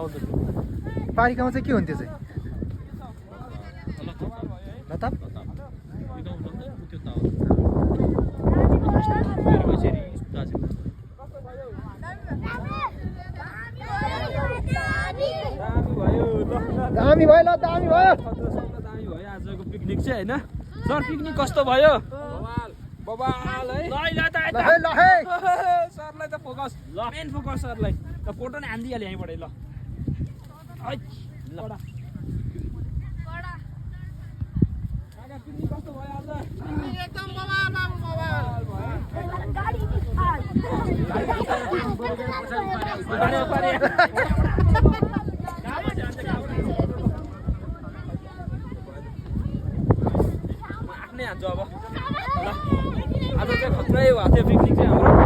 आउँछ पारिकामा चाहिँ के हुन्थ्यो चाहिँ लताप दामी भयो ल दामी भयो दामी भयो आजको पिकनिक चाहिँ होइन सर पिकनिक कस्तो भयो बबाल है सरलाई त फोकस मेन फोकस सरलाई ल फोटो नै हानिदिइहाल्यो यहीँबाट ल पिकनिक कस्तो भयो आज एकदम बवाल आफ्नै हान्छु अब ल आज चाहिँ खत्रै भएको थियो पिकनिक चाहिँ हाम्रो